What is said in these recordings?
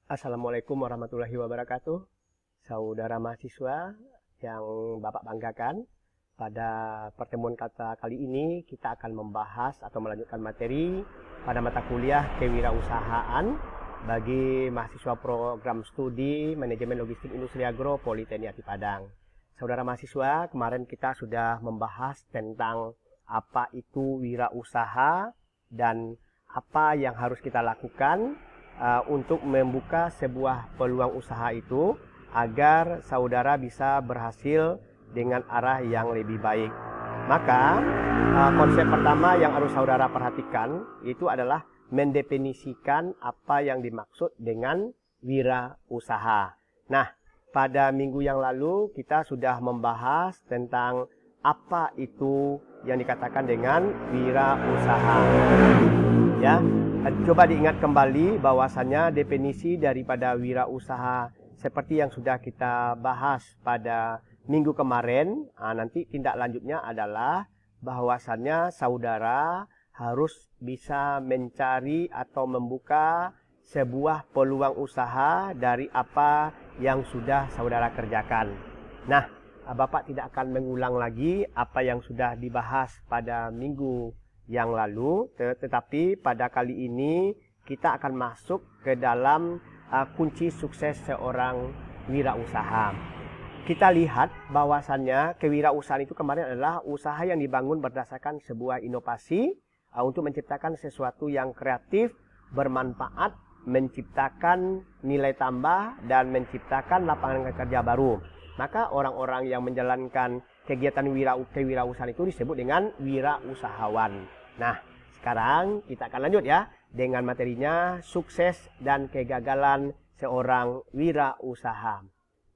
Assalamualaikum warahmatullahi wabarakatuh. Saudara mahasiswa yang Bapak banggakan, pada pertemuan kata kali ini kita akan membahas atau melanjutkan materi pada mata kuliah kewirausahaan bagi mahasiswa program studi Manajemen Logistik Industri Agro Politeknik Ati Padang. Saudara mahasiswa, kemarin kita sudah membahas tentang apa itu wirausaha dan apa yang harus kita lakukan untuk membuka sebuah peluang usaha itu agar saudara bisa berhasil dengan arah yang lebih baik. Maka konsep pertama yang harus saudara perhatikan itu adalah mendefinisikan apa yang dimaksud dengan wirausaha. Nah, pada minggu yang lalu kita sudah membahas tentang apa itu yang dikatakan dengan wirausaha. Ya, coba diingat kembali bahwasannya definisi daripada wirausaha seperti yang sudah kita bahas pada minggu kemarin. Nanti tindak lanjutnya adalah bahwasannya saudara harus bisa mencari atau membuka sebuah peluang usaha dari apa yang sudah saudara kerjakan. Nah, Bapak tidak akan mengulang lagi apa yang sudah dibahas pada minggu yang lalu, tetapi pada kali ini kita akan masuk ke dalam kunci sukses seorang wirausaha. Kita lihat bahwasannya kewirausahaan itu kemarin adalah usaha yang dibangun berdasarkan sebuah inovasi untuk menciptakan sesuatu yang kreatif, bermanfaat, menciptakan nilai tambah dan menciptakan lapangan kerja baru. Maka orang-orang yang menjalankan kegiatan kewirausahaan itu disebut dengan wirausahawan. Nah, sekarang kita akan lanjut ya dengan materinya sukses dan kegagalan seorang wirausaha.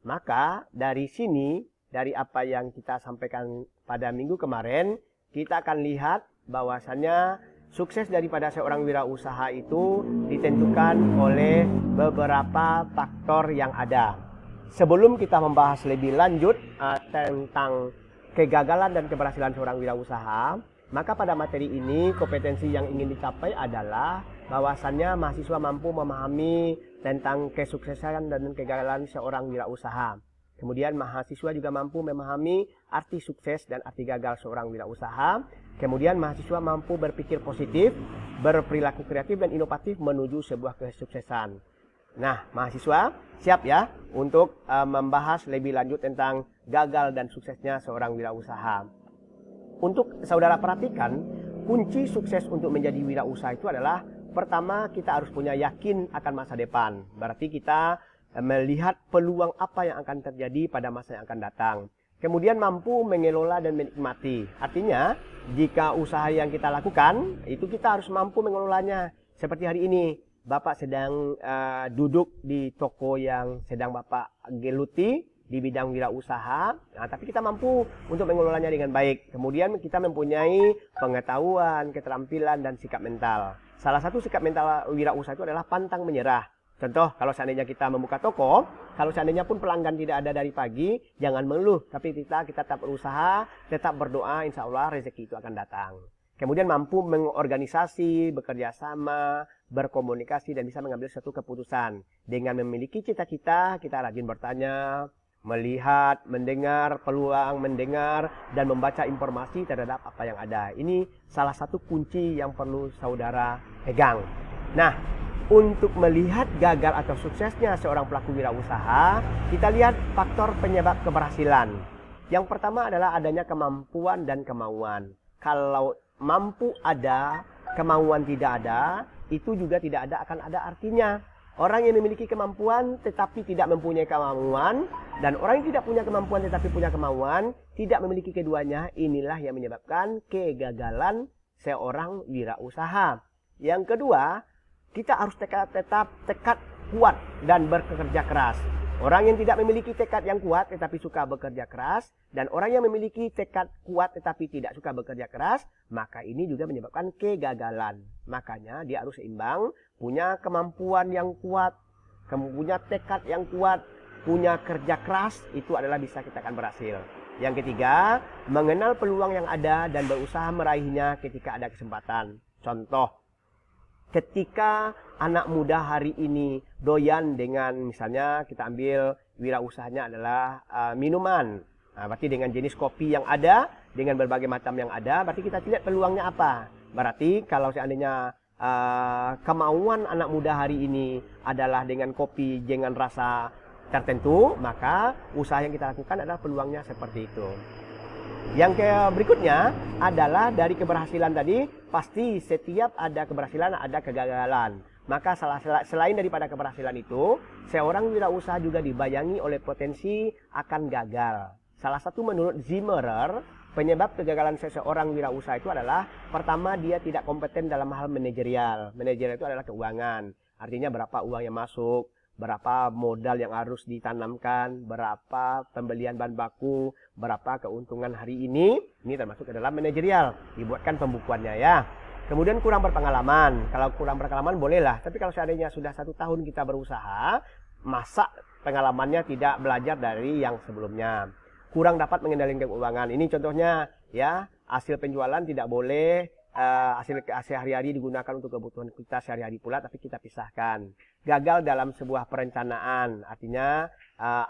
Maka dari sini, dari apa yang kita sampaikan pada minggu kemarin, kita akan lihat bahwasannya sukses daripada seorang wirausaha itu ditentukan oleh beberapa faktor yang ada. Sebelum kita membahas lebih lanjut tentang kegagalan dan keberhasilan seorang wirausaha, maka pada materi ini kompetensi yang ingin dicapai adalah bahwasannya mahasiswa mampu memahami tentang kesuksesan dan kegagalan seorang wirausaha. Kemudian mahasiswa juga mampu memahami arti sukses dan arti gagal seorang wirausaha. Kemudian mahasiswa mampu berpikir positif, berperilaku kreatif dan inovatif menuju sebuah kesuksesan. Nah, mahasiswa siap ya untuk membahas lebih lanjut tentang gagal dan suksesnya seorang wirausaha. Untuk saudara perhatikan, kunci sukses untuk menjadi wirausaha itu adalah pertama kita harus punya yakin akan masa depan. Berarti kita melihat peluang apa yang akan terjadi pada masa yang akan datang. Kemudian mampu mengelola dan menikmati. Artinya, jika usaha yang kita lakukan, itu kita harus mampu mengelolanya. Seperti hari ini, Bapak sedang duduk di toko yang sedang Bapak geluti di bidang wirausaha, tapi kita mampu untuk mengelolanya dengan baik. Kemudian kita mempunyai pengetahuan, keterampilan, dan sikap mental. Salah satu sikap mental wirausaha itu adalah pantang menyerah. Contoh, kalau seandainya kita membuka toko, kalau seandainya pun pelanggan tidak ada dari pagi, jangan mengeluh. Tapi kita tetap berusaha, tetap berdoa, insya Allah rezeki itu akan datang. Kemudian mampu mengorganisasi, bekerja sama, berkomunikasi, dan bisa mengambil suatu keputusan. Dengan memiliki cita-cita, kita rajin bertanya, melihat, mendengar peluang, mendengar, dan membaca informasi terhadap apa yang ada. Ini salah satu kunci yang perlu saudara pegang. Nah, untuk melihat gagal atau suksesnya seorang pelaku wirausaha, kita lihat faktor penyebab keberhasilan. Yang pertama adalah adanya kemampuan dan kemauan. Kalau mampu ada, kemauan tidak ada, itu juga tidak ada akan ada artinya. Orang yang memiliki kemampuan tetapi tidak mempunyai kemauan, dan orang yang tidak punya kemampuan tetapi punya kemauan, tidak memiliki keduanya, inilah yang menyebabkan kegagalan seorang wirausaha. Yang kedua, kita harus tetap tekad kuat dan bekerja keras. Orang yang tidak memiliki tekad yang kuat tetapi suka bekerja keras, dan orang yang memiliki tekad kuat tetapi tidak suka bekerja keras, maka ini juga menyebabkan kegagalan. Makanya dia harus seimbang, punya kemampuan yang kuat, punya tekad yang kuat, punya kerja keras, itu adalah bisa kita akan berhasil. Yang ketiga, mengenal peluang yang ada dan berusaha meraihnya ketika ada kesempatan. Contoh, ketika anak muda hari ini doyan dengan, misalnya kita ambil wirausahanya adalah minuman. Nah, berarti dengan jenis kopi yang ada, dengan berbagai macam yang ada, berarti kita lihat peluangnya apa. Berarti kalau seandainya kemauan anak muda hari ini adalah dengan kopi dengan rasa tertentu, maka usaha yang kita lakukan adalah peluangnya seperti itu. Yang berikutnya adalah dari keberhasilan tadi, pasti setiap ada keberhasilan ada kegagalan. Maka selain daripada keberhasilan itu, seorang wirausaha juga dibayangi oleh potensi akan gagal. Salah satu menurut Zimmerer, penyebab kegagalan seseorang wirausaha itu adalah pertama, dia tidak kompeten dalam hal manajerial. Manajerial itu adalah keuangan. Artinya berapa uang yang masuk, berapa modal yang harus ditanamkan, berapa pembelian bahan baku, berapa keuntungan hari ini termasuk ke dalam manajerial. Dibuatkan pembukuannya ya. Kemudian kurang berpengalaman. Kalau kurang berpengalaman bolehlah. Tapi kalau seandainya sudah 1 tahun kita berusaha, masa pengalamannya tidak belajar dari yang sebelumnya. Kurang dapat mengendalikan keuangan. Ini contohnya ya, hasil penjualan tidak boleh hasil hari-hari digunakan untuk kebutuhan kita sehari-hari pula, tapi kita pisahkan. Gagal dalam sebuah perencanaan, artinya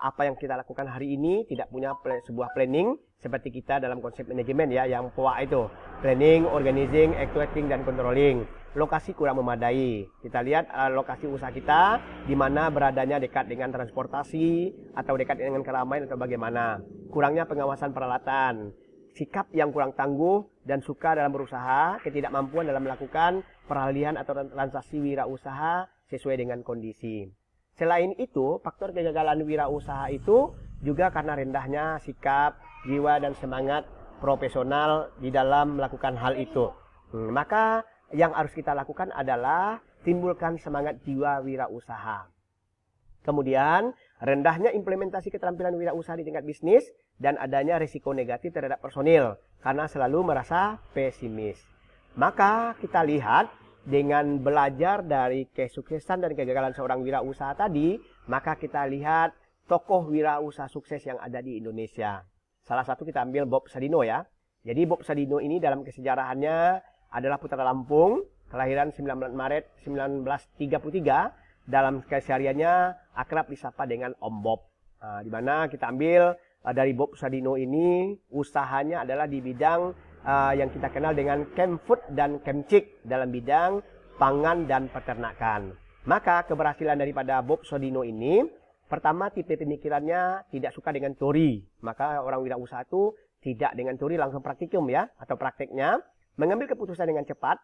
apa yang kita lakukan hari ini tidak punya sebuah planning seperti kita dalam konsep manajemen ya, yang POA itu, planning, organizing, actuating, dan controlling. Lokasi kurang memadai. Kita lihat lokasi usaha kita di mana beradanya dekat dengan transportasi atau dekat dengan keramaian atau bagaimana. Kurangnya pengawasan peralatan. Sikap yang kurang tangguh dan suka dalam berusaha, ketidakmampuan dalam melakukan peralihan atau transaksi wirausaha sesuai dengan kondisi. Selain itu, faktor kegagalan wirausaha itu juga karena rendahnya sikap, jiwa, dan semangat profesional di dalam melakukan hal itu. Maka yang harus kita lakukan adalah timbulkan semangat jiwa wirausaha. Kemudian, rendahnya implementasi keterampilan wirausaha di tingkat bisnis dan adanya risiko negatif terhadap personil karena selalu merasa pesimis. Maka kita lihat dengan belajar dari kesuksesan dan kegagalan seorang wirausaha tadi, maka kita lihat tokoh wirausaha sukses yang ada di Indonesia. Salah satu kita ambil Bob Sadino ya. Jadi Bob Sadino ini dalam kesejarahannya adalah putra Lampung, kelahiran 19 Maret 1933. Dalam kesehariannya akrab disapa dengan Om Bob. Di mana kita ambil dari Bob Sadino ini, usahanya adalah di bidang yang kita kenal dengan Kemfood dan Kemcik dalam bidang pangan dan peternakan. Maka keberhasilan daripada Bob Sadino ini, pertama tipe pemikirannya tidak suka dengan teori. Maka orang wirausaha itu tidak dengan teori, langsung praktikum ya, atau prakteknya. Mengambil keputusan dengan cepat,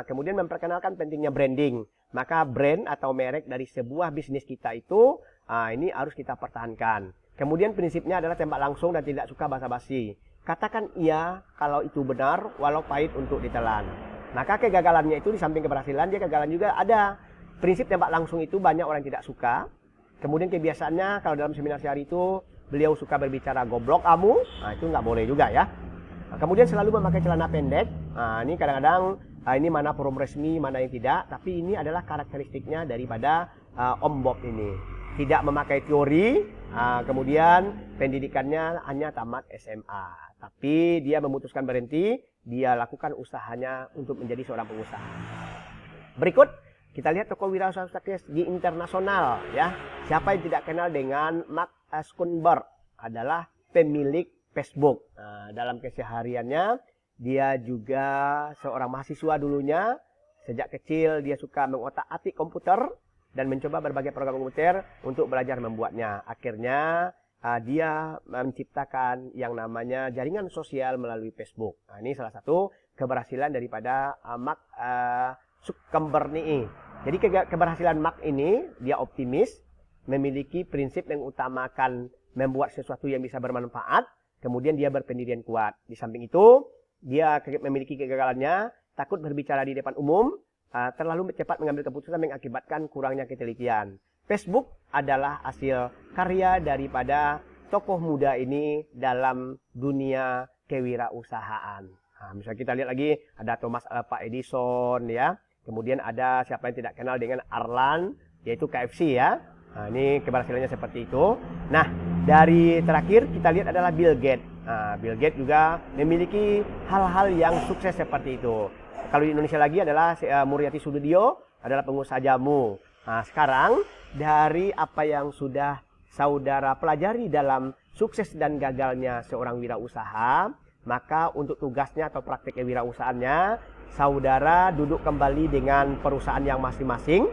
kemudian memperkenalkan pentingnya branding. Maka brand atau merek dari sebuah bisnis kita itu ini harus kita pertahankan. Kemudian prinsipnya adalah tembak langsung dan tidak suka basa-basi. Katakan iya kalau itu benar walau pahit untuk ditelan. Maka kegagalannya itu di samping keberhasilan, dia kegagalan juga ada. Prinsip tembak langsung itu banyak orang tidak suka. Kemudian kebiasaannya kalau dalam seminar sehari itu beliau suka berbicara goblok kamu, itu nggak boleh juga ya. Kemudian selalu memakai celana pendek. Ini kadang-kadang ini mana forum resmi, mana yang tidak. Tapi ini adalah karakteristiknya daripada Om Bob ini. Tidak memakai teori, kemudian pendidikannya hanya tamat SMA. Tapi dia memutuskan berhenti, dia lakukan usahanya untuk menjadi seorang pengusaha. Berikut, kita lihat tokoh wirausaha sukses di internasional. Ya. Siapa yang tidak kenal dengan Mark Zuckerberg, adalah pemilik Facebook. Dalam kesehariannya, dia juga seorang mahasiswa dulunya. Sejak kecil dia suka mengotak-atik komputer dan mencoba berbagai program komputer untuk belajar membuatnya. Akhirnya dia menciptakan yang namanya jaringan sosial melalui Facebook. Ini salah satu keberhasilan daripada Mark Zuckerberg ini. Jadi keberhasilan Mark ini, dia optimis, memiliki prinsip yang utamakan membuat sesuatu yang bisa bermanfaat. Kemudian dia berpendirian kuat. Di samping itu, dia memiliki kegagalannya, takut berbicara di depan umum, terlalu cepat mengambil keputusan mengakibatkan kurangnya ketelitian. Facebook adalah hasil karya daripada tokoh muda ini dalam dunia kewirausahaan. Misalnya kita lihat lagi, ada Thomas Alva Edison, ya. Kemudian ada siapa yang tidak kenal dengan Arlan, yaitu KFC ya. Ini keberhasilannya seperti itu. Nah, dari terakhir kita lihat adalah Bill Gates. Bill Gates juga memiliki hal-hal yang sukses seperti itu. Kalau di Indonesia lagi adalah Muryati Sudodio, adalah pengusaha jamu. Nah, sekarang dari apa yang sudah saudara pelajari dalam sukses dan gagalnya seorang wirausaha, maka untuk tugasnya atau praktik kewirausahaannya, saudara duduk kembali dengan perusahaan yang masing-masing,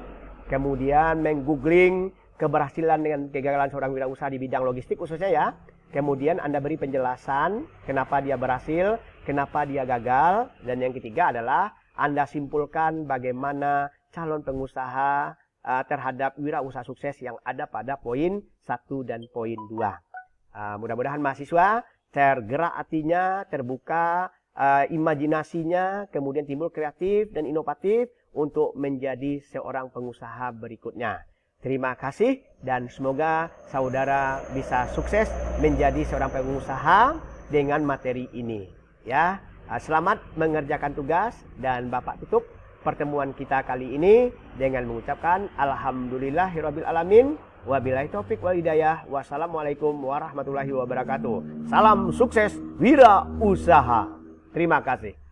kemudian menggoogling keberhasilan dengan kegagalan seorang wirausaha di bidang logistik khususnya ya. Kemudian Anda beri penjelasan kenapa dia berhasil, kenapa dia gagal, dan yang ketiga adalah Anda simpulkan bagaimana calon pengusaha terhadap wirausaha sukses yang ada pada poin 1 dan poin 2. Mudah-mudahan mahasiswa tergerak hatinya, terbuka imajinasinya, kemudian timbul kreatif dan inovatif untuk menjadi seorang pengusaha berikutnya. Terima kasih dan semoga saudara bisa sukses menjadi seorang pengusaha dengan materi ini. Ya, selamat mengerjakan tugas dan Bapak tutup pertemuan kita kali ini dengan mengucapkan alhamdulillahirabbil alamin. Wabillahi taufik wal hidayah. Wassalamualaikum warahmatullahi wabarakatuh. Salam sukses wirausaha. Terima kasih.